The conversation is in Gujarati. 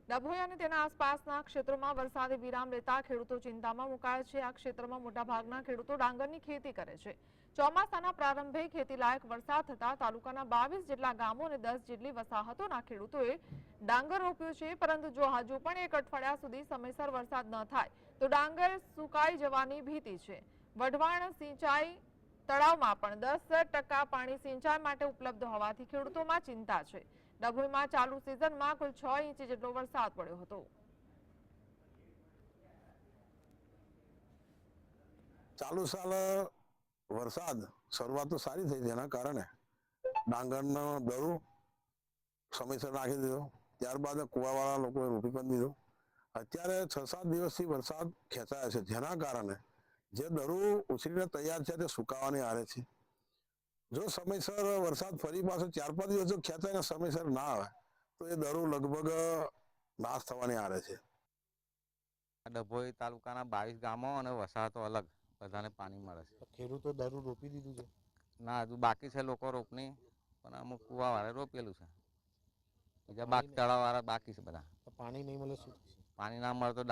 ડભોઈ અને તેના આસપાસના ક્ષેત્રોમાં વરસાદે વિરામ લેતા ખેડૂતો ચિંતામાં મુકાયા છે। આ ક્ષેત્રમાં મોટાભાગના ખેડૂતો ડાંગરની ખેતી કરે છે। ચોમાસાના પ્રારંભે ખેતીલાયક વરસાદ થતા તાલુકાના 22 જેટલા ગામો અને 10 જેટલી વસાહતોના ખેડૂતોએ ડાંગર રોપ્યો છે। પરંતુ જો હજુ પણ એક અઠવાડિયા સુધી સમયસર વરસાદ ન થાય તો ડાંગર સુકાઈ જવાની ભીતિ છે। વઢવાણ સિંચાઈ તળાવમાં પણ 10% પાણી સિંચાઈ માટે ઉપલબ્ધ હોવાથી ખેડૂતોમાં ચિંતા છે। ડભોઈમાં ચાલુ સિઝનમાં કુલ 6 ઇંચ જેટલો વરસાદ પડ્યો હતો। ચાલુ સાલ વરસાદ શરૂઆત તો સારી થઈ, જેના કારણે ડાંગરનો દરું સમયસર નાખી દીધો। ત્યારબાદ કુવાવાળા લોકોએ રોપી પણ દીધો। અત્યારે 6-7 દિવસથી વરસાદ ખેંચાયો છે, જેના કારણે જે દરું ઉછરીને તૈયાર છે તે સુકાવાની આરે છે। જો સમયસર વરસાદ ફરી પાછો 4-5 દિવસ જો ખેંચાઈને સમયસર ના આવે તો એ દરું લગભગ નાશ થવાની આરે છે। ડભોઈ તાલુકાના 22 ગામો અને વસાહતો અલગ બધાને પાણી મળે છે। ખેડૂતો દરું રોપી દીધું છે? ના, હજુ બાકી છે લોકો રોપણી, પણ અમુક કુવાવાળા રોપેલું છે। બીજા બાકી તળાવવાળા બાકી છે બધા। પાણી નહીં મળે શું? પાણી ના મળે તો